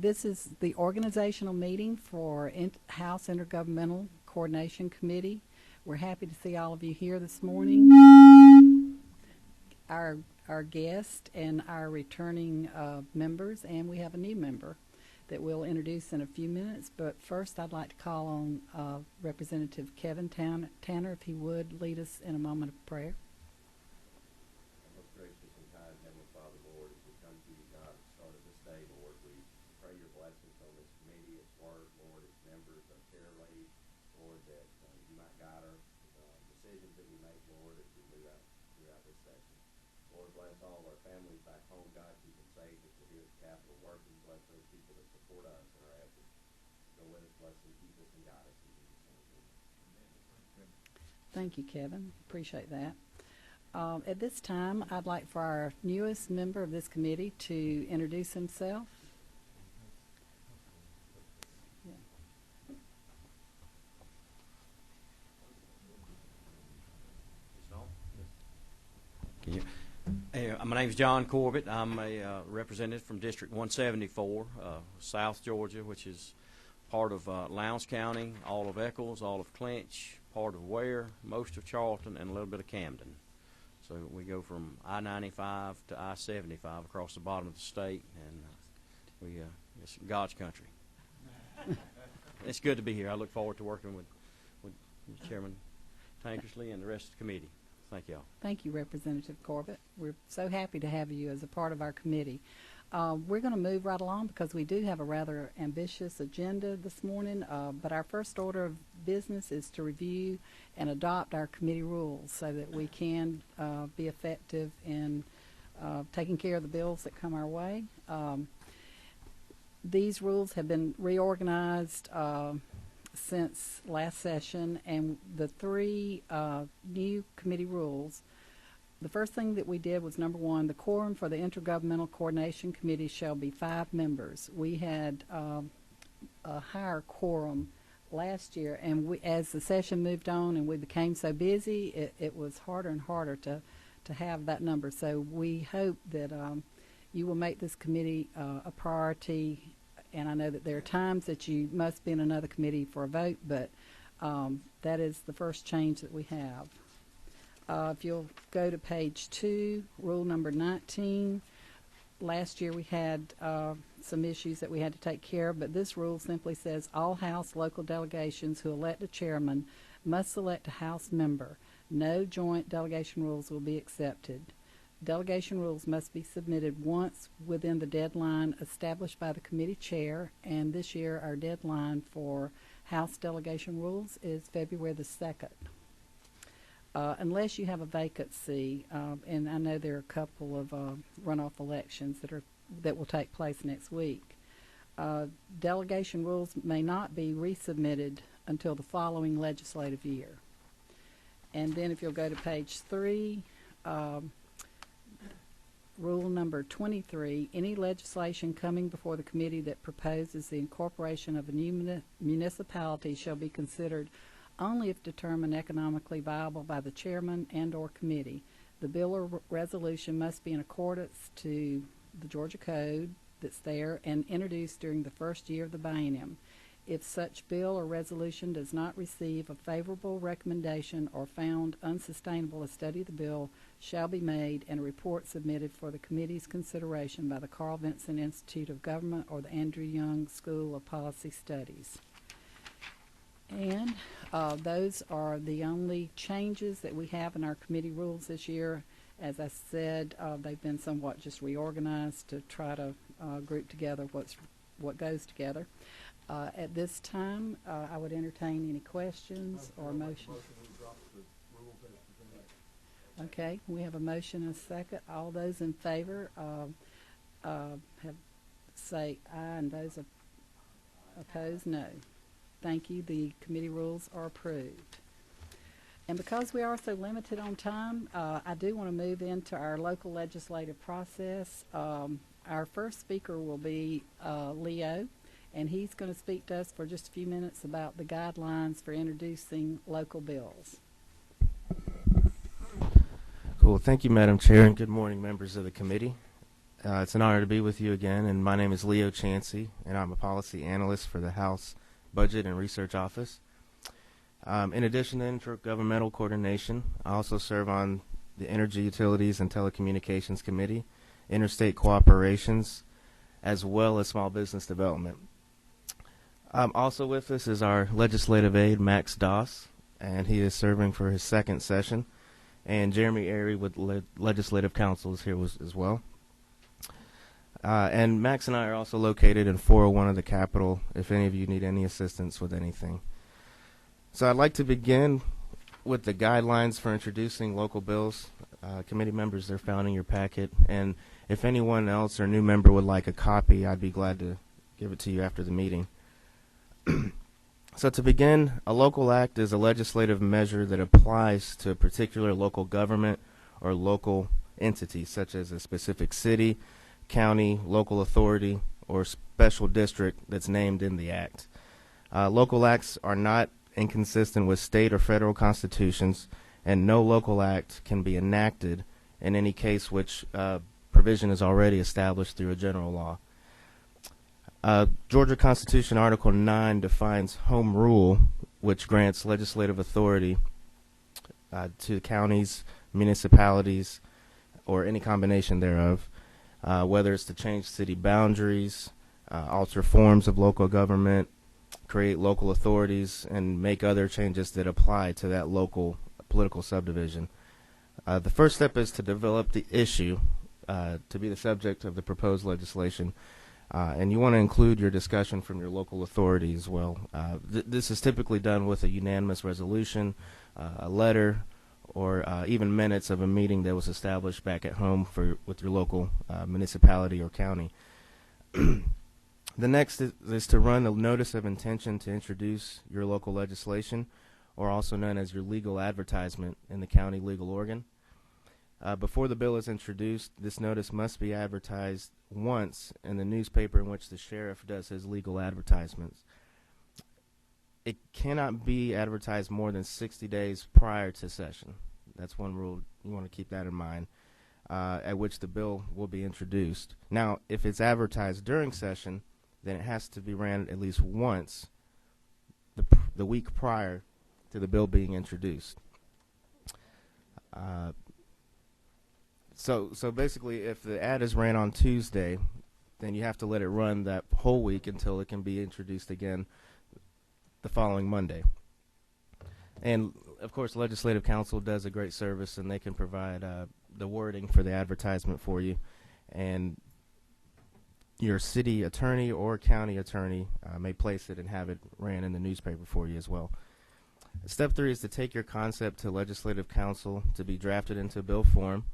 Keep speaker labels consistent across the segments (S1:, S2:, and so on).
S1: This is the organizational meeting for House Intergovernmental Coordination Committee. We're happy to see all of you here this morning. Our guest and our returning members, and we have a new member that we'll introduce in a few minutes. But first, I'd like to call on Representative Kevin Tanner, if he would lead us in a moment of prayer.
S2: Most gracious and kind Heavenly Father, Lord, as we come to you, God, at the start of this day, Lord, we pray your blessings on this committee, its work, Lord, its members, our chair lady, Lord, that you might guide our decisions that we make, Lord, as we move out throughout this session. Lord, bless all of our families back home, God, keep them safe as we're here at the Capitol working. Bless those people that support us in our efforts. Go with us, bless them, keep us, and guide us. In Jesus' name.
S1: Thank you, Kevin. Appreciate that. At this time, I'd like for our newest member of this committee to introduce himself.
S3: Hey, my name is John Corbett. I'm a representative from District 174, South Georgia, which is part of Lowndes County, all of Eccles, all of Clinch, part of Ware, most of Charlton, and a little bit of Camden. So we go from I-95 to I-75 across the bottom of the state, and it's God's country. It's good to be here. I look forward to working with Chairman Tankersley and the rest of the committee. Thank y'all.
S1: Thank you, Representative Corbett. We're so happy to have you as a part of our committee. We're going to move right along because we do have a rather ambitious agenda this morning, but our first order of business is to review and adopt our committee rules so that we can be effective in taking care of the bills that come our way. These rules have been reorganized since last session, and the three new committee rules, the first thing that we did was, number one, the quorum for the Intergovernmental Coordination Committee shall be 5 members. We had a higher quorum last year, and as the session moved on and we became so busy, it was harder and harder to have that number. So we hope that you will make this committee a priority. And I know that there are times that you must be in another committee for a vote, but that is the first change that we have. If you'll go to page 2, rule number 19. Last year we had some issues that we had to take care of, but this rule simply says all House local delegations who elect a chairman must select a House member. No joint delegation rules will be accepted. Delegation rules must be submitted once within the deadline established by the committee chair, and this year our deadline for House delegation rules is February the 2nd. Unless you have a vacancy, and I know there are a couple of runoff elections that will take place next week, delegation rules may not be resubmitted until the following legislative year. And then if you'll go to page 3, rule number 23, any legislation coming before the committee that proposes the incorporation of a new municipality shall be considered only if determined economically viable by the chairman and or committee. The bill or resolution must be in accordance to the Georgia Code that's there and introduced during the first year of the biennium. If such bill or resolution does not receive a favorable recommendation or found unsustainable, a study of the bill shall be made and a report submitted for the committee's consideration by the Carl Vinson Institute of Government or the Andrew Young School of Policy Studies. And those are the only changes that we have in our committee rules this year. As I said, they've been somewhat just reorganized to try to group together what goes together. At this time, I would entertain any questions or motions. Okay, we have a motion and a second. All those in favor say aye, and those opposed, no. Thank you. The committee rules are approved. And because we are so limited on time, I do want to move into our local legislative process. Our first speaker will be Leo, and he's going to speak to us for just a few minutes about the guidelines for introducing local bills.
S4: Cool. Thank you, Madam Chair, and good morning, members of the committee. It's an honor to be with you again, and my name is Leo Chansey, and I'm a policy analyst for the House Budget and Research Office. In addition to intergovernmental coordination, I also serve on the Energy, Utilities, and Telecommunications Committee, Interstate Cooperations, as well as Small Business Development. Also with us is our legislative aide, Max Doss, and he is serving for his second session. And Jeremy Airy with Legislative Council is here as well. And Max and I are also located in 401 of the Capitol if any of you need any assistance with anything. So I'd like to begin with the guidelines for introducing local bills. Committee members, they're found in your packet. And if anyone else or new member would like a copy, I'd be glad to give it to you after the meeting. So to begin, a local act is a legislative measure that applies to a particular local government or local entity, such as a specific city, county, local authority, or special district that's named in the act. Local acts are not inconsistent with state or federal constitutions, and no local act can be enacted in any case which provision is already established through a general law. Georgia Constitution Article 9 defines home rule, which grants legislative authority to counties, municipalities, or any combination thereof, whether it's to change city boundaries, alter forms of local government, create local authorities, and make other changes that apply to that local political subdivision. The first step is to develop the issue to be the subject of the proposed legislation. And you want to include your discussion from your local authority as well. This is typically done with a unanimous resolution, a letter, or even minutes of a meeting that was established back at home with your local municipality or county. The next is to run a notice of intention to introduce your local legislation, or also known as your legal advertisement in the county legal organ. Before the bill is introduced, this notice must be advertised once in the newspaper in which the sheriff does his legal advertisements. It cannot be advertised more than 60 days prior to session. That's one rule. You want to keep that in mind, at which the bill will be introduced. Now, if it's advertised during session, then it has to be ran at least once the week prior to the bill being introduced. So basically, if the ad is ran on Tuesday, then you have to let it run that whole week until it can be introduced again the following Monday. And, of course, Legislative Council does a great service, and they can provide the wording for the advertisement for you. And your city attorney or county attorney may place it and have it ran in the newspaper for you as well. Step 3 is to take your concept to Legislative Council to be drafted into bill form.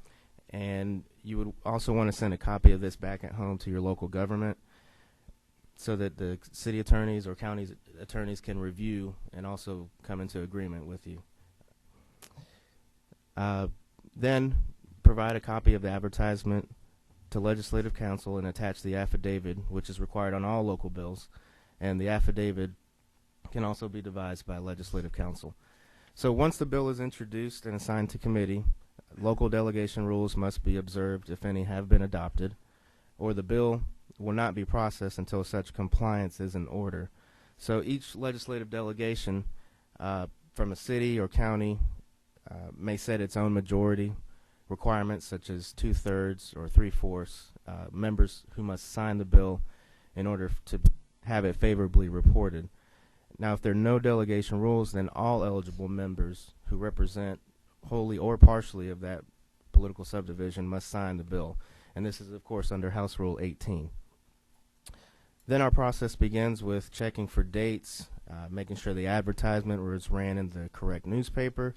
S4: And you would also want to send a copy of this back at home to your local government so that the city attorneys or county attorneys can review and also come into agreement with you. Then provide a copy of the advertisement to Legislative Council and attach the affidavit, which is required on all local bills. And the affidavit can also be devised by Legislative Council. So once the bill is introduced and assigned to committee, local delegation rules must be observed if any have been adopted, or the bill will not be processed until such compliance is in order. So each legislative delegation from a city or county may set its own majority requirements, such as 2/3 or 3/4 members who must sign the bill in order to have it favorably reported. Now, if there are no delegation rules, then all eligible members who represent wholly or partially of that political subdivision must sign the bill. And this is, of course, under House Rule 18. Then our process begins with checking for dates, making sure the advertisement was ran in the correct newspaper,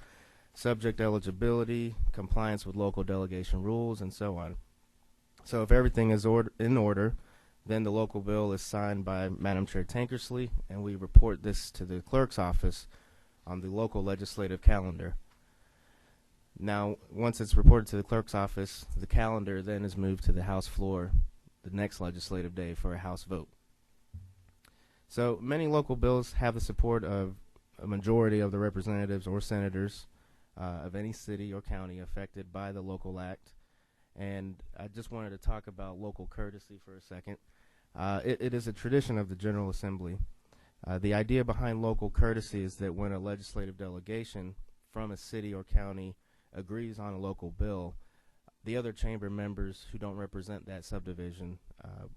S4: subject eligibility, compliance with local delegation rules, and so on. So if everything is in order, then the local bill is signed by Madam Chair Tankersley, and we report this to the clerk's office on the local legislative calendar. Now, once it's reported to the clerk's office, the calendar then is moved to the House floor the next legislative day for a House vote. So many local bills have the support of a majority of the representatives or senators of any city or county affected by the local act. And I just wanted to talk about local courtesy for a second. It is a tradition of the General Assembly. The idea behind local courtesy is that when a legislative delegation from a city or county agrees on a local bill, the other chamber members who don't represent that subdivision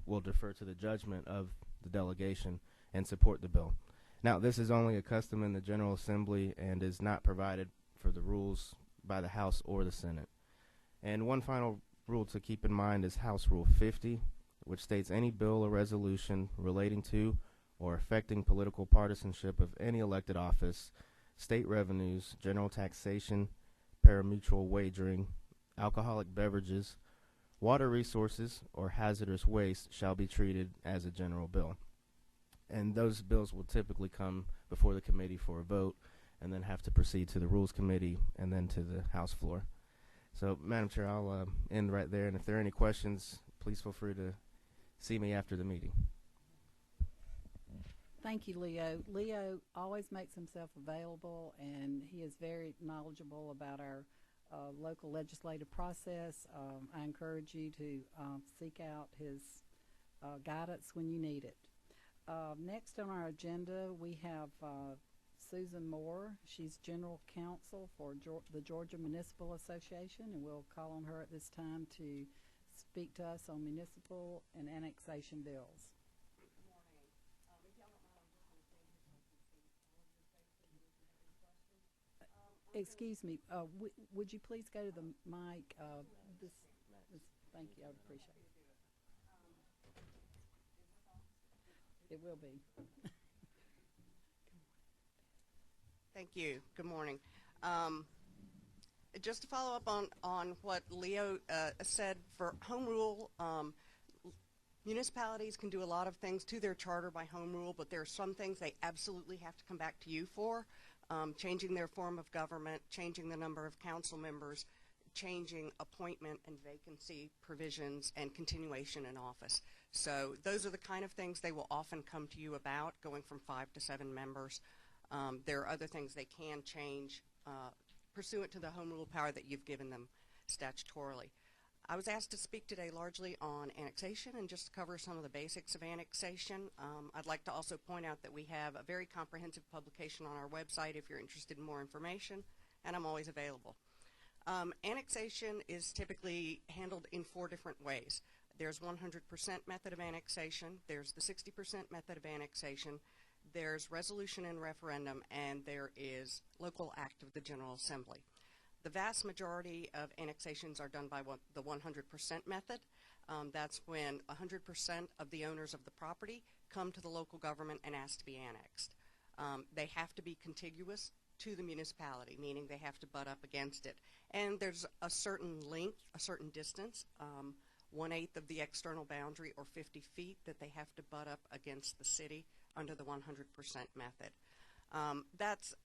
S4: will defer to the judgment of the delegation and support the bill. Now, this is only a custom in the General Assembly and is not provided for the rules by the House or the Senate. And one final rule to keep in mind is House Rule 50, which states any bill or resolution relating to or affecting political partisanship of any elected office, state revenues, general taxation, parimutuel wagering, alcoholic beverages, water resources, or hazardous waste shall be treated as a general bill. And those bills will typically come before the committee for a vote and then have to proceed to the Rules Committee and then to the House floor. So, Madam Chair, I'll end right there. And if there are any questions, please feel free to see me after the meeting.
S1: Thank you, Leo. Leo always makes himself available, and he is very knowledgeable about our local legislative process. I encourage you to seek out his guidance when you need it. Next on our agenda, we have Susan Moore. She's General Counsel for the Georgia Municipal Association, and we'll call on her at this time to speak to us on municipal and annexation bills.
S5: Good morning. If y'all don't mind, I'm just going to stand here so I can see all of your faces and if you have any questions.
S1: Excuse me, would you please go to the mic? Thank you, I would appreciate it. It will be.
S5: Thank you. Good morning. Just to follow up on what Leo said, for home rule, municipalities can do a lot of things to their charter by home rule, but there are some things they absolutely have to come back to you for, changing their form of government, changing the number of council members, changing appointment and vacancy provisions, and continuation in office. So those are the kind of things they will often come to you about, going from 5 to 7 members. There are other things they can change pursuant to the home rule power that you've given them statutorily. I was asked to speak today largely on annexation and just to cover some of the basics of annexation. I'd like to also point out that we have a very comprehensive publication on our website if you're interested in more information, and I'm always available. Annexation is typically handled in 4 different ways. There's 100% method of annexation, there's the 60% method of annexation, there's resolution and referendum, and there is local act of the General Assembly. The vast majority of annexations are done by the 100% method. That's when 100% of the owners of the property come to the local government and ask to be annexed. They have to be contiguous to the municipality, meaning they have to butt up against it. And there's a certain length, a certain distance, 1/8 of the external boundary or 50 feet that they have to butt up against the city under the 100% method. That's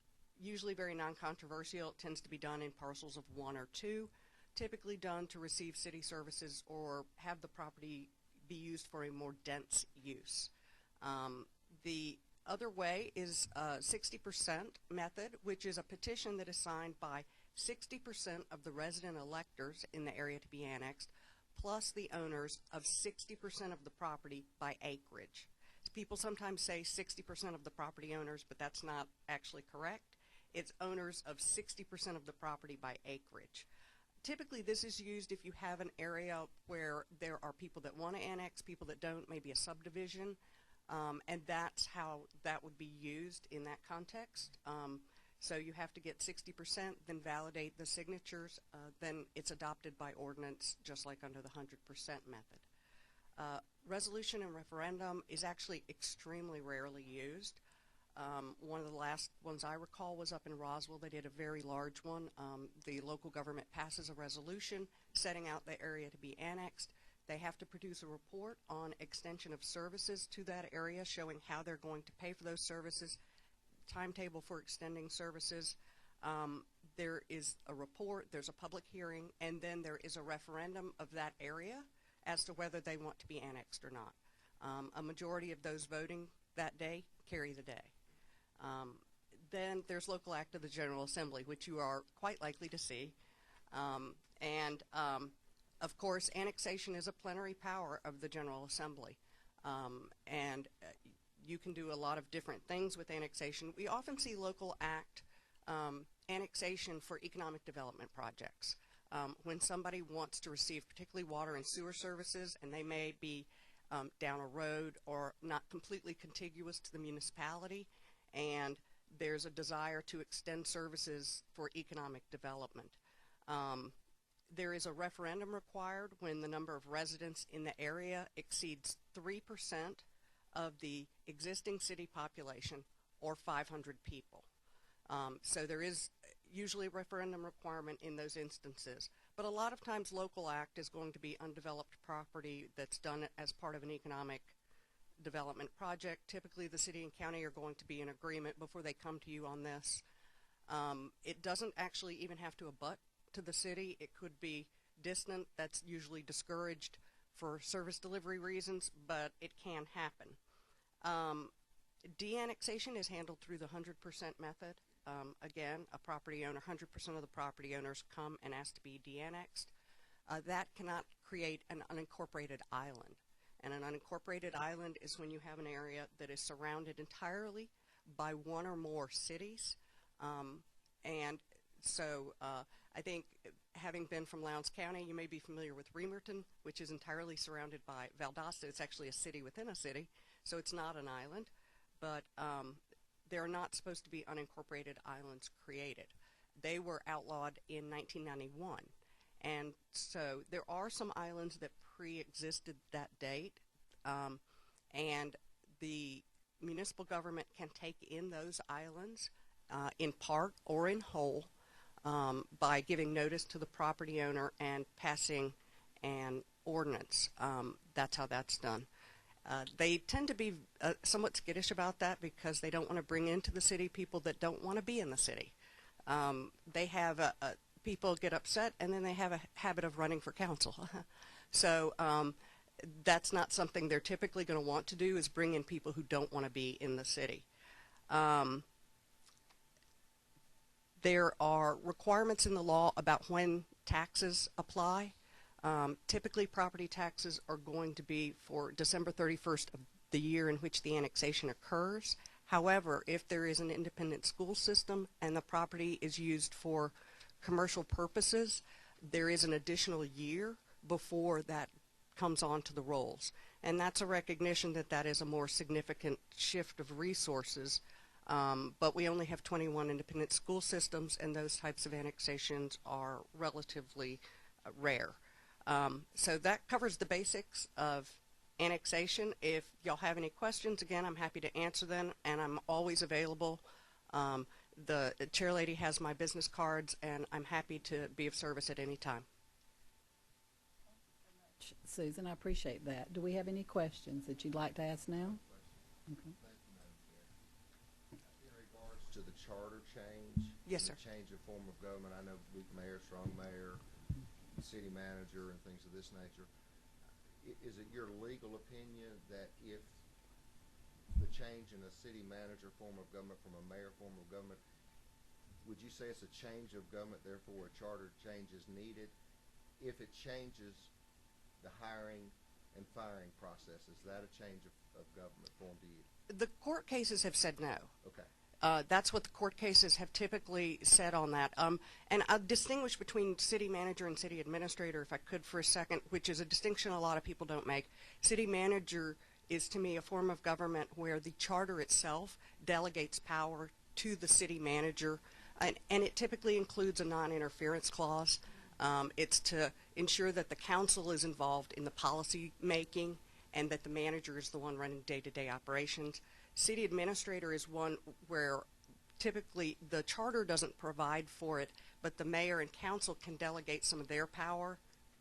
S5: usually very non-controversial. It tends to be done in parcels of 1 or 2, typically done to receive city services or have the property be used for a more dense use. The other way is 60% method, which is a petition that is signed by 60% of the resident electors in the area to be annexed, plus the owners of 60% of the property by acreage. People sometimes say 60% of the property owners, but that's not actually correct. It's owners of 60% of the property by acreage. Typically, this is used if you have an area where there are people that want to annex, people that don't, maybe a subdivision, and that's how that would be used in that context. So you have to get 60%, then validate the signatures, then it's adopted by ordinance, just like under the 100% method. Resolution and referendum is actually extremely rarely used. One of the last ones I recall was up in Roswell. They did a very large one. The local government passes a resolution setting out the area to be annexed. They have to produce a report on extension of services to that area, showing how they're going to pay for those services, timetable for extending services. There is a report, there's a public hearing, and then there is a referendum of that area as to whether they want to be annexed or not. A majority of those voting that day carry the day. Then there's local act of the General Assembly, which you are quite likely to see. Of course, annexation is a plenary power of the General Assembly, and you can do a lot of different things with annexation. We often see local act annexation for economic development projects. When somebody wants to receive particularly water and sewer services, and they may be down a road or not completely contiguous to the municipality, and there's a desire to extend services for economic development. There is a referendum required when the number of residents in the area exceeds 3% of the existing city population, or 500 people. So there is usually a referendum requirement in those instances. But a lot of times local act is going to be undeveloped property that's done as part of an economic development project. Typically the city and county are going to be in agreement before they come to you on this. It doesn't actually even have to abut to the city. It could be distant. That's usually discouraged for service delivery reasons, but it can happen. De-annexation is handled through the 100% method. Again, a property owner, 100% of the property owners come and ask to be de-annexed. That cannot create an unincorporated island. And an unincorporated island is when you have an area that is surrounded entirely by one or more cities. And so I think, having been from Lowndes County, you may be familiar with Remerton, which is entirely surrounded by Valdosta. It's actually a city within a city, so it's not an island. But there are not supposed to be unincorporated islands created. They were outlawed in 1991. And so there are some islands that pre-existed that date, and the municipal government can take in those islands in part or in whole by giving notice to the property owner and passing an ordinance. That's how that's done. They tend to be somewhat skittish about that because they don't want to bring into the city people that don't want to be in the city. They have people get upset, and then they have a habit of running for council. So that's not something they're typically going to want to do, is bring in people who don't want to be in the city. There are requirements in the law about when taxes apply. Typically property taxes are going to be for December 31st of the year in which the annexation occurs. However, if there is an independent school system and the property is used for commercial purposes, there is an additional year before that comes onto the rolls. And that's a recognition that that is a more significant shift of resources. But we only have 21 independent school systems, and those types of annexations are relatively rare. So that covers the basics of annexation. If y'all have any questions, again, I'm happy to answer them, and I'm always available. The chair lady has my business cards, and I'm happy to be of service at any time.
S1: Susan, I appreciate that. Do we have any questions that you'd like to ask now? Okay.
S2: In regards to the charter change,
S5: Yes, sir.
S2: the change of form of government, I know weak mayor, strong mayor, city manager, and things of this nature. Is it your legal opinion that if the change in a city manager form of government from a mayor form of government, would you say it's a change of government, therefore a charter change is needed? If it changes the hiring and firing process, is that a change of government form to you?
S5: The court cases have said no.
S2: Okay.
S5: That's what the court cases have typically said on that. And I'll distinguish between city manager and city administrator, if I could, for a second, which is a distinction a lot of people don't make. City manager is, to me, a form of government where the charter itself delegates power to the city manager, and it typically includes a non-interference clause. It's to ensure that the council is involved in the policy making and that the manager is the one running day-to-day operations. City administrator is one where typically the charter doesn't provide for it, but the mayor and council can delegate some of their power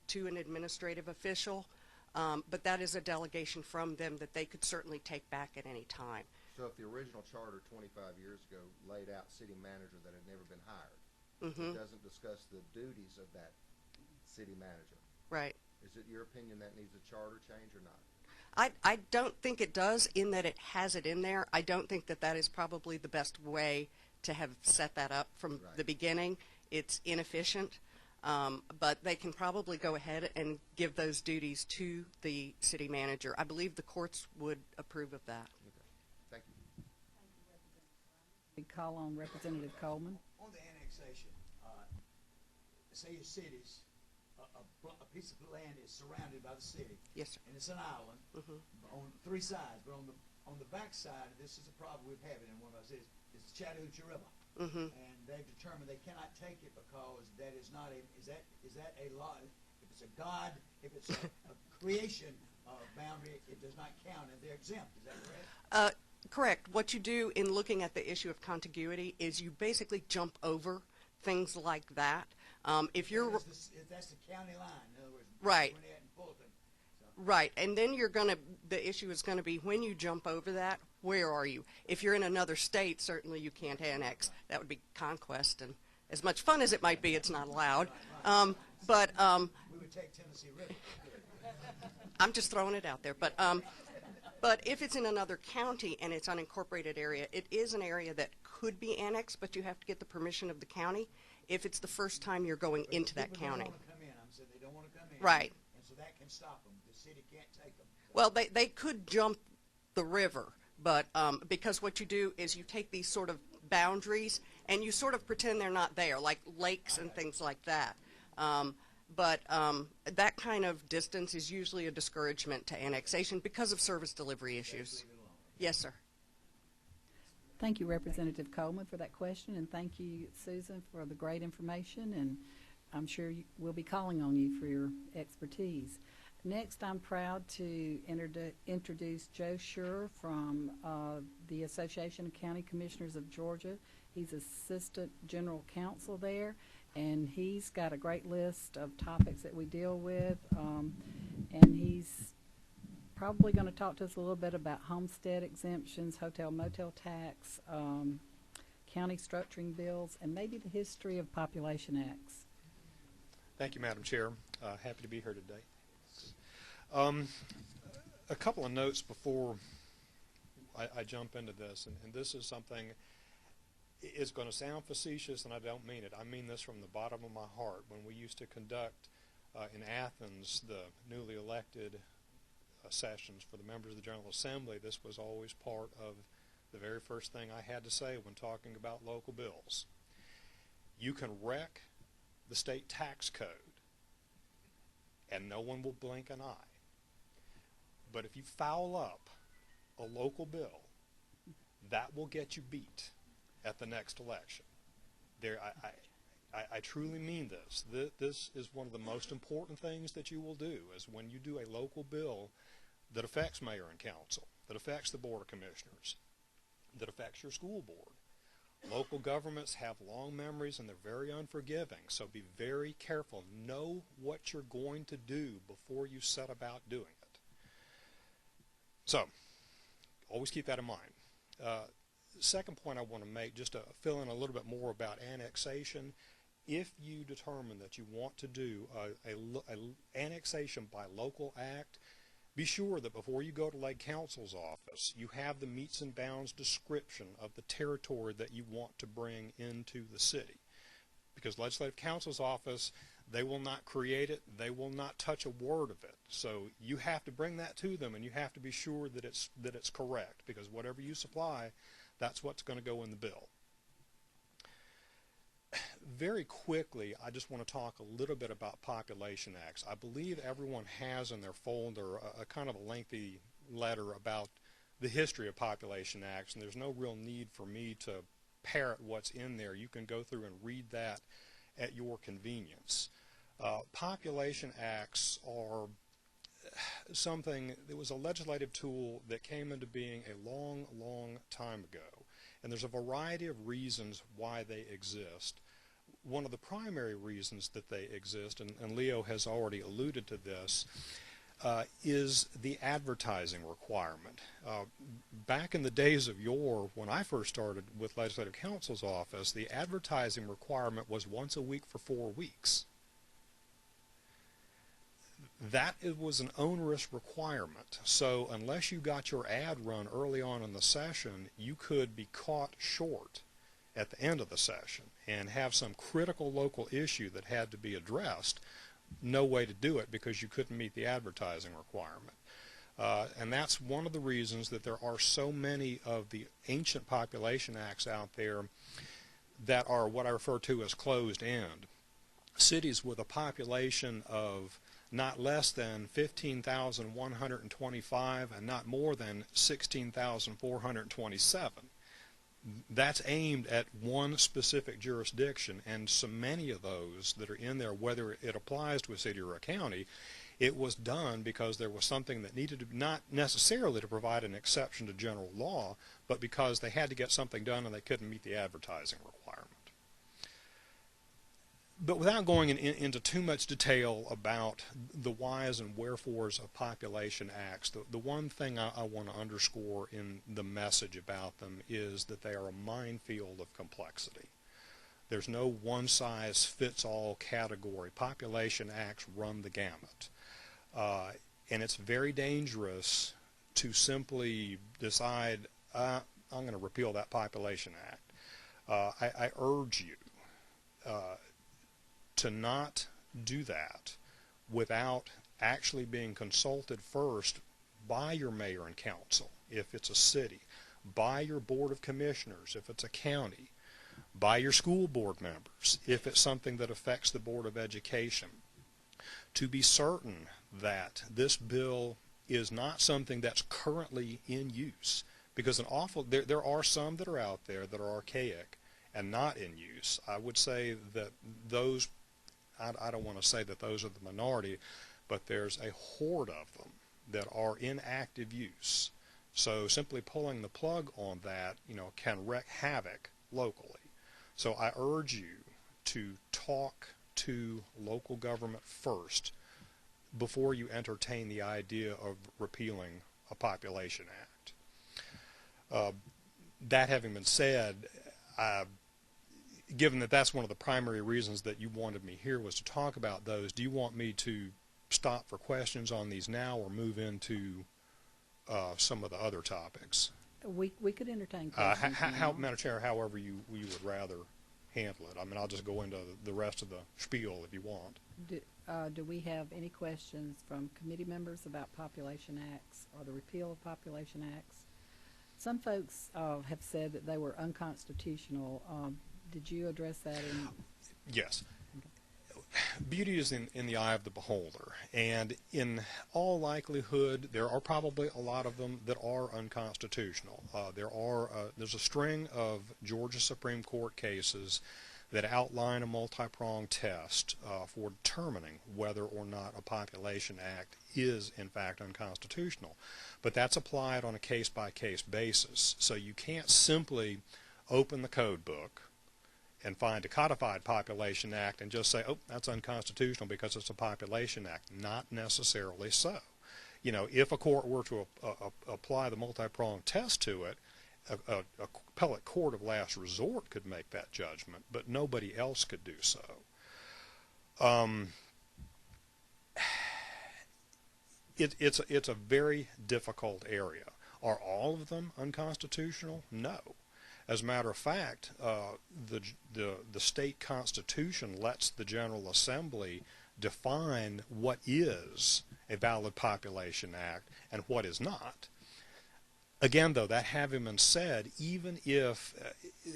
S5: to an administrative official, but that is a delegation from them that they could certainly take back at any time.
S2: So if the original charter 25 years ago laid out city manager that had never been hired, it doesn't discuss the duties of that city manager.
S5: Right.
S2: Is it your opinion that needs a charter change or not?
S5: I don't think it does, in that it has it in there. I don't think that that is probably the best way to have set that up from the beginning. It's inefficient. But they can probably go ahead and give those duties to the city manager. I believe the courts would approve of that.
S6: Thank you.
S1: We call on Representative Coleman.
S7: On the annexation, say your cities, a piece of land is surrounded by the city.
S5: Yes, sir.
S7: And it's an island on three sides, but on the back side, this is a problem we've had in one of us, is the Chattahoochee River. And they've determined they cannot take it because that is not a, is that a law? If it's a God, if it's a creation boundary, it does not count, and they're exempt. Is that correct?
S5: Correct. What you do in looking at the issue of contiguity is you basically jump over things like that. If you're
S7: If that's the county line, in other words,
S5: Right.
S7: Gwinnett and Fulton. So,
S5: right, and then the issue is going to be when you jump over that, where are you? If you're in another state, certainly you can't annex. That would be conquest, and as much fun as it might be, it's not allowed. But
S7: we would take Tennessee River.
S5: I'm just throwing it out there. But if it's in another county and it's unincorporated area, it is an area that could be annexed, but you have to get the permission of the county if it's the first time you're going into that
S7: People
S5: county.
S7: don't want to come in. I'm saying they don't want to come in.
S5: Right.
S7: And so that can stop them. The city can't take them.
S5: Well, they could jump the river, but because what you do is you take these sort of boundaries and you sort of pretend they're not there, like lakes and things like that. But that kind of distance is usually a discouragement to annexation because of service delivery issues. Yes, sir.
S1: Thank you, Representative Coleman, for that question, and thank you, Susan, for the great information, and I'm sure we'll be calling on you for your expertise. Next, I'm proud to introduce Joe Schur from the Association of County Commissioners of Georgia. He's Assistant General Counsel there, and he's got a great list of topics that we deal with, and he's probably going to talk to us a little bit about homestead exemptions, hotel motel tax, county structuring bills, and maybe the history of population acts.
S8: Thank you, Madam Chair. Happy to be here today. A couple of notes before I jump into this, and this is something, it's going to sound facetious, and I don't mean it. I mean this from the bottom of my heart. When we used to conduct in Athens the newly elected sessions for the members of the General Assembly, this was always part of the very first thing I had to say when talking about local bills. You can wreck the state tax code and no one will blink an eye. But if you foul up a local bill, that will get you beat at the next election. I truly mean this. This is one of the most important things that you will do, is when you do a local bill that affects mayor and council, that affects the board of commissioners, that affects your school board. Local governments have long memories and they're very unforgiving, so be very careful. Know what you're going to do before you set about doing it. So, always keep that in mind. Second point I want to make, just to fill in a little bit more about annexation, if you determine that you want to do an annexation by local act, be sure that before you go to Lake Council's office, you have the meets and bounds description of the territory that you want to bring into the city. Because Legislative Council's office, they will not create it, they will not touch a word of it. So you have to bring that to them, and you have to be sure that it's correct, because whatever you supply, that's what's going to go in the bill. Very quickly, I just want to talk a little bit about population acts. I believe everyone has in their folder a kind of a lengthy letter about the history of population acts, and there's no real need for me to parrot what's in there. You can go through and read that at your convenience. Population acts are something that was a legislative tool that came into being a long, long time ago, and there's a variety of reasons why they exist. One of the primary reasons that they exist, and Leo has already alluded to this, is the advertising requirement. Back in the days of yore, when I first started with Legislative Counsel's office, the advertising requirement was once a week for 4 weeks. That was an onerous requirement. So unless you got your ad run early on in the session, you could be caught short at the end of the session and have some critical local issue that had to be addressed, no way to do it because you couldn't meet the advertising requirement. And that's one of the reasons that there are so many of the ancient population acts out there that are what I refer to as closed-end. Cities with a population of not less than 15,125 and not more than 16,427. That's aimed at one specific jurisdiction, and so many of those that are in there, whether it applies to a city or a county, it was done because there was something that needed to, not necessarily to provide an exception to general law, but because they had to get something done and they couldn't meet the advertising requirement. But without going into too much detail about the whys and wherefores of population acts, the one thing I want to underscore in the message about them is that they are a minefield of complexity. There's no one-size-fits-all category. Population acts run the gamut. And it's very dangerous to simply decide, I'm going to repeal that Population Act. I urge you to not do that without actually being consulted first by your mayor and council, if it's a city, by your board of commissioners, if it's a county, by your school board members, if it's something that affects the Board of Education, to be certain that this bill is not something that's currently in use. Because there are some that are out there that are archaic and not in use. I would say that those, I don't want to say that those are the minority, but there's a horde of them that are in active use. So simply pulling the plug on that, can wreak havoc locally. So I urge you to talk to local government first before you entertain the idea of repealing a Population Act. That having been said, given that that's one of the primary reasons that you wanted me here was to talk about those, do you want me to stop for questions on these now or move into some of the other topics?
S1: We could entertain questions.
S8: Madam Chair, however you would rather handle it. I mean, I'll just go into the rest of the spiel if you want.
S1: Do we have any questions from committee members about Population Acts or the repeal of Population Acts? Some folks have said that they were unconstitutional. Did you address that?
S8: Yes. Beauty is in the eye of the beholder, and in all likelihood there are probably a lot of them that are unconstitutional. There's a string of Georgia Supreme Court cases that outline a multi-pronged test for determining whether or not a Population Act is in fact unconstitutional. But that's applied on a case-by-case basis, so you can't simply open the code book and find a codified Population Act and just say, oh, that's unconstitutional because it's a Population Act. Not necessarily so. If a court were to apply the multi-pronged test to it, a appellate court of last resort could make that judgment, but nobody else could do so. It's a very difficult area. Are all of them unconstitutional? No. As a matter of fact, the state constitution lets the General Assembly define what is a valid Population Act and what is not. Again, though, that having been said, even if,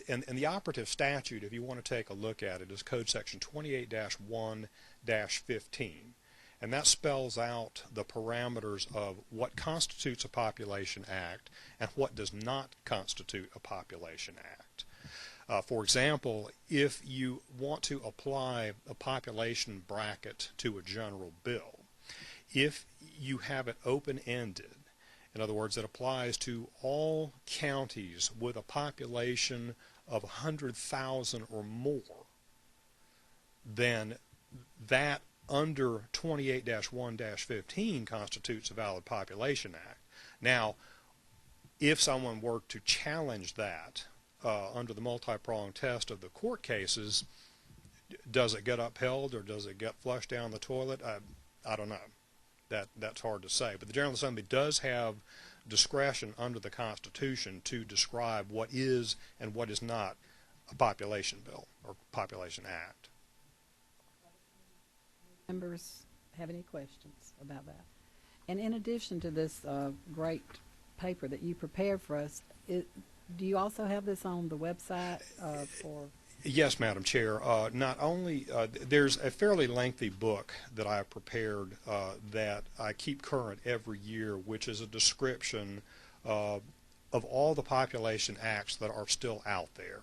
S8: and the operative statute, if you want to take a look at it, is Code Section 28-1-15. And that spells out the parameters of what constitutes a Population Act and what does not constitute a Population Act. For example, if you want to apply a population bracket to a general bill, if you have it open-ended, in other words, it applies to all counties with a population of 100,000 or more, then that under 28-1-15 constitutes a valid Population Act. Now, if someone were to challenge that under the multi-pronged test of the court cases, does it get upheld or does it get flushed down the toilet? I don't know. That's hard to say. But the General Assembly does have discretion under the Constitution to describe what is and what is not a population bill or population act.
S1: Members have any questions about that? And in addition to this great paper that you prepared for us, do you also have this on the website for?
S8: Yes, Madam Chair. Not only, there's a fairly lengthy book that I have prepared that I keep current every year, which is a description of all the population acts that are still out there.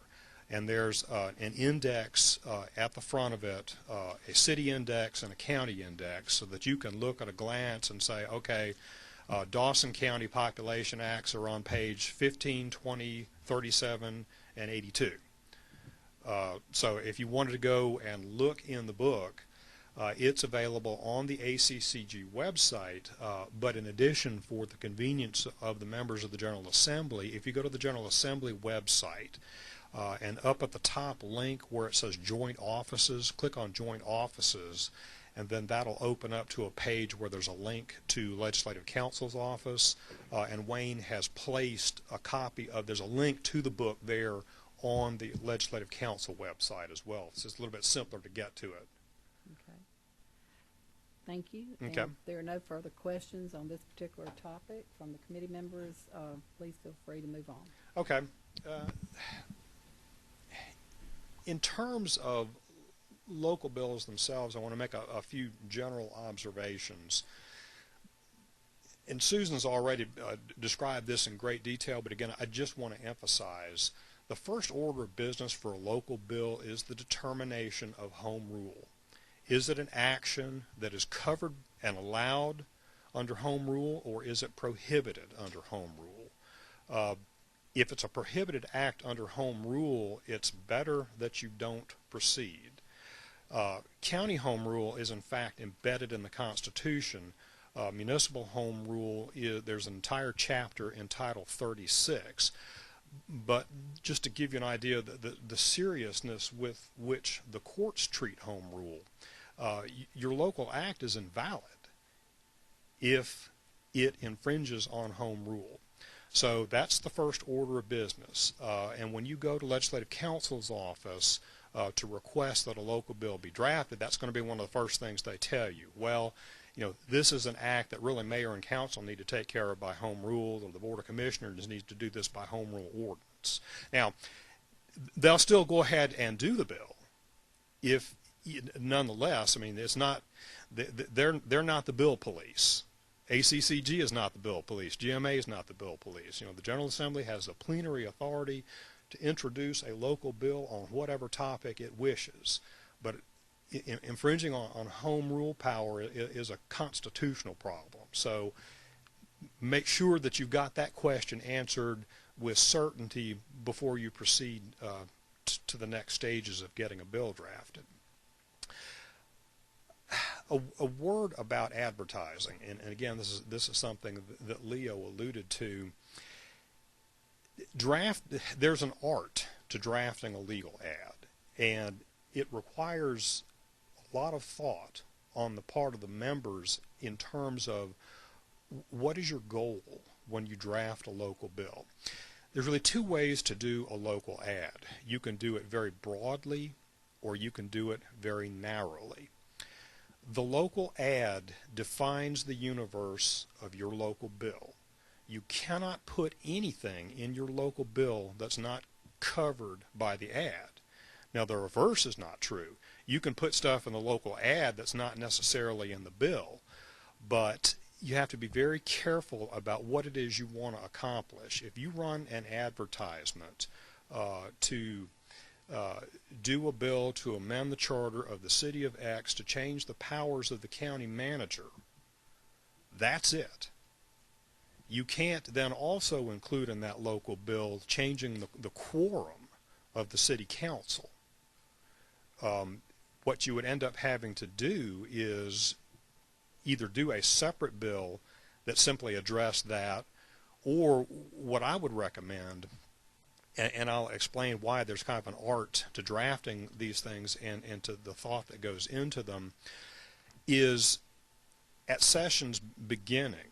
S8: And there's an index at the front of it, a city index and a county index, so that you can look at a glance and say, okay, Dawson County population acts are on page 15, 20, 37, and 82. So if you wanted to go and look in the book, it's available on the ACCG website, but in addition, for the convenience of the members of the General Assembly, if you go to the General Assembly website, and up at the top link where it says Joint Offices, click on Joint Offices, and then that'll open up to a page where there's a link to Legislative Counsel's office, and Wayne has placed a copy of, there's a link to the book there on the Legislative Council website as well. It's just a little bit simpler to get to it.
S1: Okay. Thank you.
S8: Okay.
S1: And if there are no further questions on this particular topic from the committee members, please feel free to move on.
S8: Okay. In terms of local bills themselves, I want to make a few general observations. And Susan's already described this in great detail, but again, I just want to emphasize the first order of business for a local bill is the determination of home rule. Is it an action that is covered and allowed under home rule, or is it prohibited under home rule? If it's a prohibited act under home rule, it's better that you don't proceed. County home rule is in fact embedded in the Constitution. Municipal home rule, there's an entire chapter in Title 36. But just to give you an idea of the seriousness with which the courts treat home rule, your local act is invalid if it infringes on home rule. So that's the first order of business. And when you go to Legislative Counsel's office to request that a local bill be drafted, that's going to be one of the first things they tell you. Well, you know, this is an act that really mayor and council need to take care of by home rule, or the Board of Commissioners needs to do this by home rule ordinance. Now, they'll still go ahead and do the bill if, nonetheless, I mean, it's not, they're not the bill police. ACCG is not the bill police. GMA is not the bill police. You know, the General Assembly has the plenary authority to introduce a local bill on whatever topic it wishes. But infringing on home rule power is a constitutional problem. So make sure that you've got that question answered with certainty before you proceed to the next stages of getting a bill drafted. A word about advertising, and again, this is something that Leo alluded to. There's an art to drafting a legal ad, and it requires a lot of thought on the part of the members in terms of what is your goal when you draft a local bill. There's really two ways to do a local ad. You can do it very broadly, or you can do it very narrowly. The local ad defines the universe of your local bill. You cannot put anything in your local bill that's not covered by the ad. Now, the reverse is not true. You can put stuff in the local ad that's not necessarily in the bill, but you have to be very careful about what it is you want to accomplish. If you run an advertisement to do a bill to amend the charter of the city of X to change the powers of the county manager, that's it. You can't then also include in that local bill changing the quorum of the city council. What you would end up having to do is either do a separate bill that simply addressed that, or what I would recommend, and I'll explain why there's kind of an art to drafting these things and to the thought that goes into them, is at session's beginning,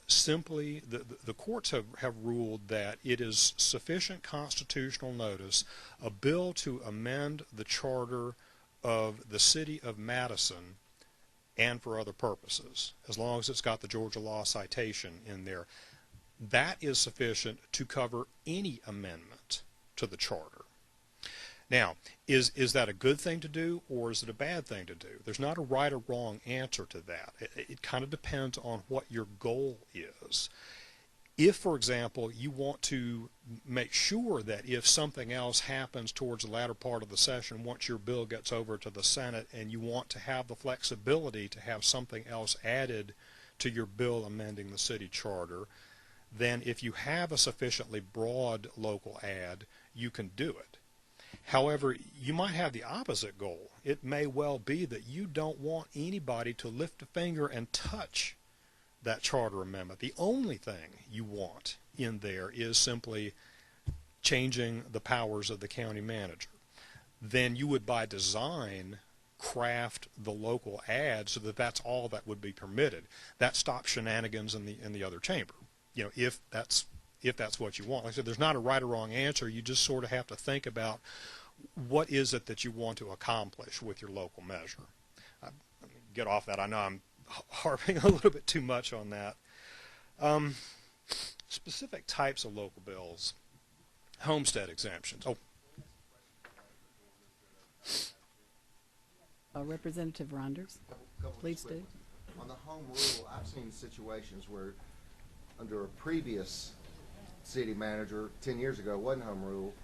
S8: simply, the courts have ruled that it is sufficient constitutional notice, a bill to amend the charter of the city of Madison and for other purposes, as long as it's got the Georgia law citation in there. That is sufficient to cover any amendment to the charter. Now, is that a good thing to do, or is it a bad thing to do? There's not a right or wrong answer to that. It kind of depends on what your goal is. If, for example, you want to make sure that if something else happens towards the latter part of the session, once your bill gets over to the Senate, and you want to have the flexibility to have something else added to your bill amending the city charter, then if you have a sufficiently broad local ad, you can do it. However, you might have the opposite goal. It may well be that you don't want anybody to lift a finger and touch that charter amendment. The only thing you want in there is simply changing the powers of the county manager. Then you would, by design, craft the local ad so that that's all that would be permitted. That stops shenanigans in the other chamber. You know, if that's what you want. Like I said, there's not a right or wrong answer. You just sort of have to think about what is it that you want to accomplish with your local measure. Let me get off that. I know I'm harping a little bit too much on that. Specific types of local bills. Homestead exemptions. Oh.
S1: Representative Ronders, please do.
S6: On the home rule, I've seen situations where under a previous city manager 10 years ago wasn't home rule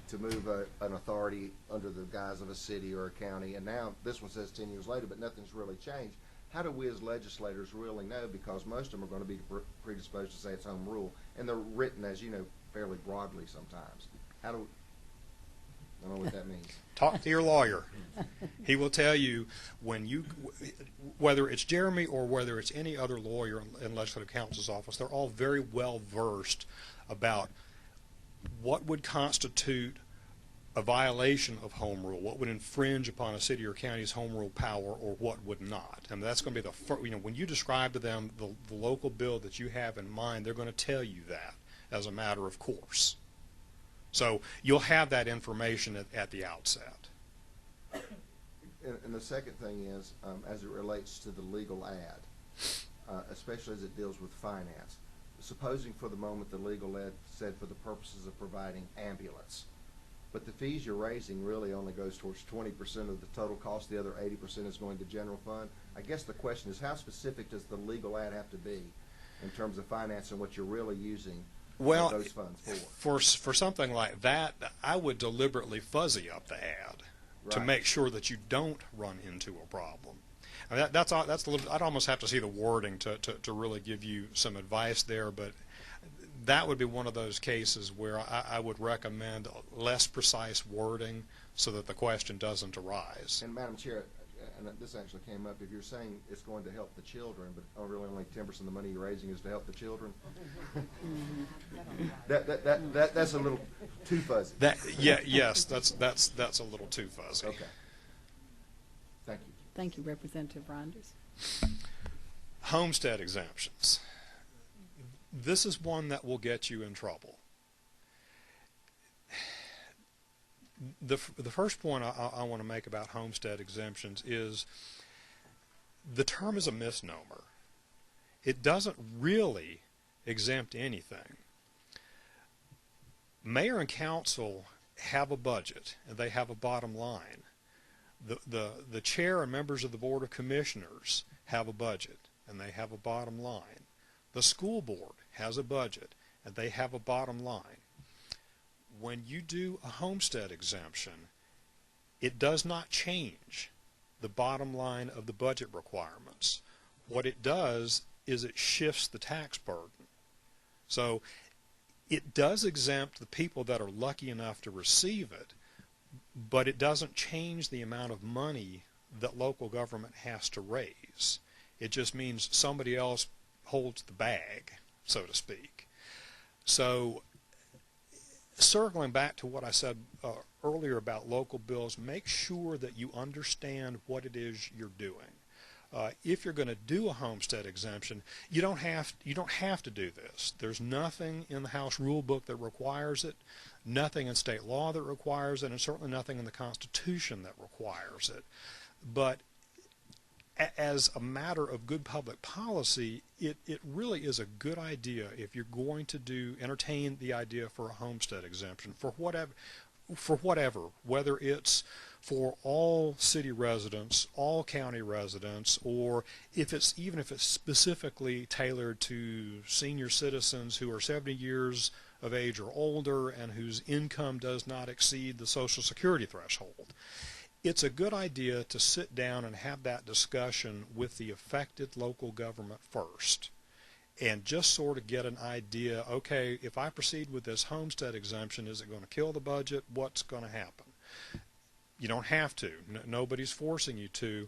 S6: to move an authority under the guise of a city or a county, and now this one says 10 years later, but nothing's really changed. How do we as legislators really know? Because most of them are going to be predisposed to say it's home rule, and they're written, as you know, fairly broadly sometimes. I don't know what that means.
S8: Talk to your lawyer. He will tell you whether it's Jeremy or whether it's any other lawyer in legislative counsel's office, they're all very well versed about what would constitute a violation of home rule, what would infringe upon a city or county's home rule power, or what would not. And that's going to be the first, when you describe to them the local bill that you have in mind, they're going to tell you that as a matter of course. So you'll have that information at the outset.
S6: And the second thing is, as it relates to the legal ad, especially as it deals with finance, supposing for the moment the legal ad said for the purposes of providing ambulance, but the fees you're raising really only goes towards 20% of the total cost, the other 80% is going to general fund. I guess the question is, how specific does the legal ad have to be in terms of finance and what you're really using those funds for?
S8: For something like that, I would deliberately fuzzy up the ad to make sure that you don't run into a problem. I mean, that's a little. I'd almost have to see the wording to really give you some advice there, but that would be one of those cases where I would recommend less precise wording so that the question doesn't arise.
S6: And Madam Chair, and this actually came up, if you're saying it's going to help the children, but really only 10% of the money you're raising is to help the children, that's a little too fuzzy.
S8: Yes, that's a little too fuzzy.
S6: Okay. Thank you.
S1: Thank you, Representative Ronders.
S8: Homestead exemptions. This is one that will get you in trouble. The first point I want to make about homestead exemptions is the term is a misnomer. It doesn't really exempt anything. Mayor and council have a budget, and they have a bottom line. The chair and members of the Board of Commissioners have a budget, and they have a bottom line. The school board has a budget, and they have a bottom line. When you do a homestead exemption, it does not change the bottom line of the budget requirements. What it does is it shifts the tax burden. So it does exempt the people that are lucky enough to receive it, but it doesn't change the amount of money that local government has to raise. It just means somebody else holds the bag, so to speak. So circling back to what I said earlier about local bills, make sure that you understand what it is you're doing. if you're going to do a homestead exemption, you don't have to do this. There's nothing in the House rule book that requires it, nothing in state law that requires it, and certainly nothing in the Constitution that requires it. But as a matter of good public policy, it really is a good idea if you're going to entertain the idea for a homestead exemption for whatever, whether it's for all city residents, all county residents, or even if it's specifically tailored to senior citizens who are 70 years of age or older and whose income does not exceed the Social Security threshold. It's a good idea to sit down and have that discussion with the affected local government first and just sort of get an idea, okay, if I proceed with this homestead exemption, is it going to kill the budget? What's going to happen? You don't have to. Nobody's forcing you to,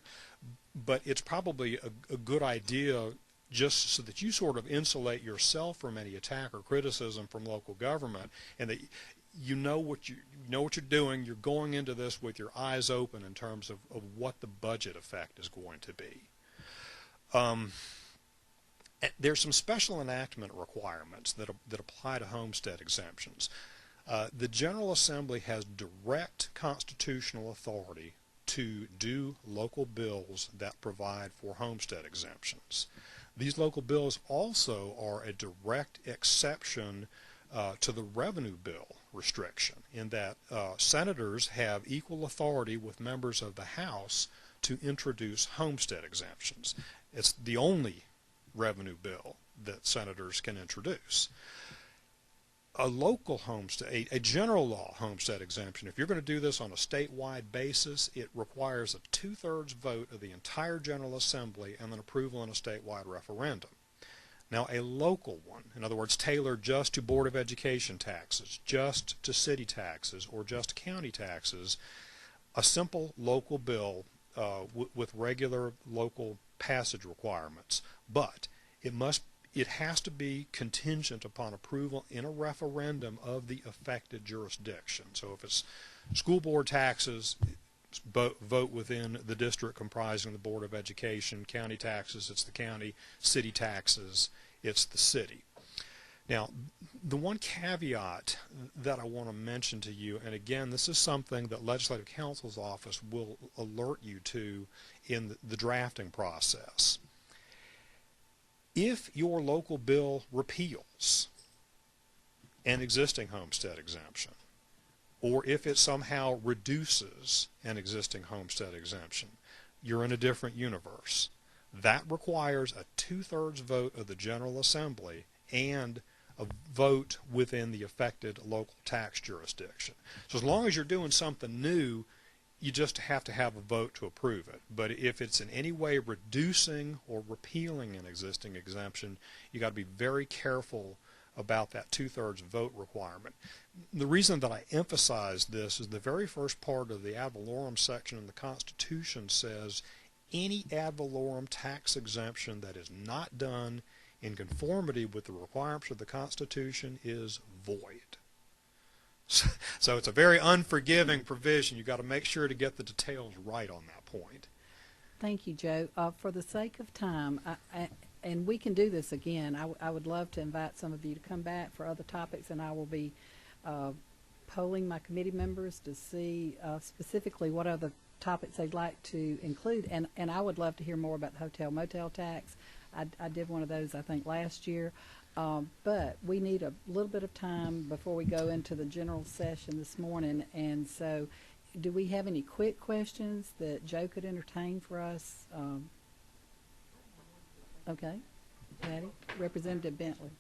S8: but it's probably a good idea just so that you sort of insulate yourself from any attack or criticism from local government, and that you know what you're doing. You're going into this with your eyes open in terms of what the budget effect is going to be. There's some special enactment requirements that apply to homestead exemptions. The General Assembly has direct constitutional authority to do local bills that provide for homestead exemptions. These local bills also are a direct exception to the revenue bill restriction, in that senators have equal authority with members of the House to introduce homestead exemptions. It's the only revenue bill that senators can introduce. A local homestead, a general law homestead exemption, if you're going to do this on a statewide basis, it requires a 2/3 vote of the entire General Assembly and an approval in a statewide referendum. Now, a local one, in other words, tailored just to Board of Education taxes, just to city taxes, or just county taxes, a simple local bill with regular local passage requirements, but it has to be contingent upon approval in a referendum of the affected jurisdiction. So if it's school board taxes, vote within the district comprising the Board of Education. County taxes, it's the county. City taxes, it's the city. Now, the one caveat that I want to mention to you, and again, this is something that Legislative Counsel's Office will alert you to in the drafting process. If your local bill repeals an existing homestead exemption, or if it somehow reduces an existing homestead exemption, you're in a different universe. That requires a 2/3 vote of the General Assembly and a vote within the affected local tax jurisdiction. So as long as you're doing something new, you just have to have a vote to approve it. But if it's in any way reducing or repealing an existing exemption, you got to be very careful about that 2/3 vote requirement. The reason that I emphasize this is the very first part of the ad valorem section in the Constitution says any ad valorem tax exemption that is not done in conformity with the requirements of the Constitution is void. So it's a very unforgiving provision. You've got to make sure to get the details right on that point.
S1: Thank you, Joe. For the sake of time, and we can do this again, I would love to invite some of you to come back for other topics, and I will be polling my committee members to see specifically what other topics they'd like to include. And I would love to hear more about the hotel motel tax. I did one of those, I think, last year. But we need a little bit of time before we go into the general session this morning. And so do we have any quick questions that Joe could entertain for us? Okay. Patty? Representative Bentley.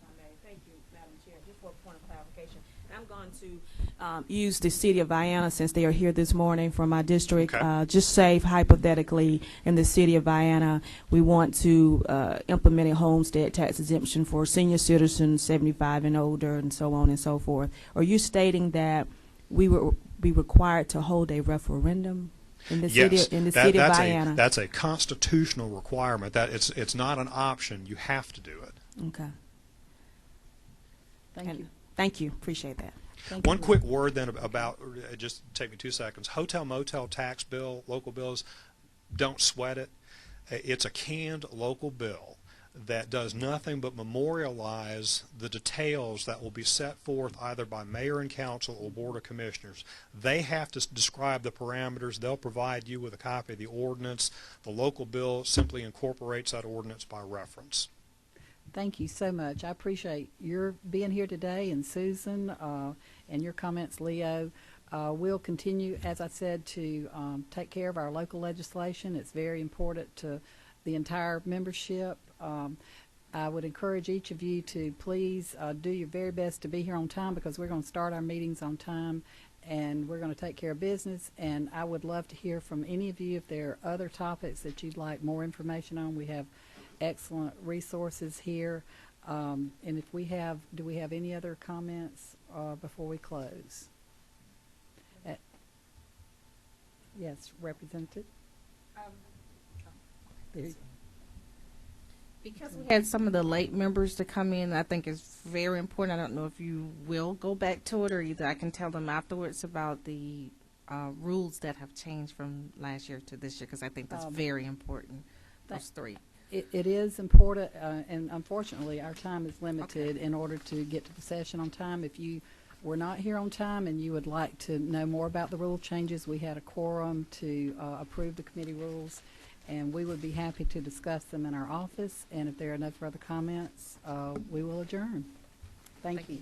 S9: Thank you, Madam Chair. Just for a point of clarification, I'm going to use the city of Vienna since they are here this morning from my district.
S8: Okay.
S9: Just say hypothetically, in the city of Vienna, we want to implement a homestead tax exemption for senior citizens 75 and older, and so on and so forth. Are you stating that we will be required to hold a referendum in the city of Vienna?
S8: That's a constitutional requirement. That it's not an option. You have to do it.
S9: Okay.
S1: Thank you.
S9: Thank you. Appreciate that.
S8: One quick word then about, just take me 2 seconds. Hotel motel tax bill, local bills, don't sweat it. It's a canned local bill that does nothing but memorialize the details that will be set forth either by mayor and council or board of commissioners. They have to describe the parameters. They'll provide you with a copy of the ordinance. The local bill simply incorporates that ordinance by reference.
S1: Thank you so much. I appreciate your being here today, and Susan, and your comments, Leo. We'll continue, as I said, to take care of our local legislation. It's very important to the entire membership. I would encourage each of you to please do your very best to be here on time, because we're going to start our meetings on time, and we're going to take care of business. And I would love to hear from any of you if there are other topics that you'd like more information on. We have excellent resources here. And if we have, do we have any other comments before we close? Yes, Representative. There you go.
S10: Because we had some of the late members to come in, I think it's very important. I don't know if you will go back to it, or either I can tell them afterwards about the rules that have changed from last year to this year, because I think that's very important, those three.
S1: It is important, and unfortunately our time is limited in order to get to the session on time. If you were not here on time and you would like to know more about the rule changes, we had a quorum to approve the committee rules, and we would be happy to discuss them in our office. And if there are no further comments, we will adjourn. Thank you.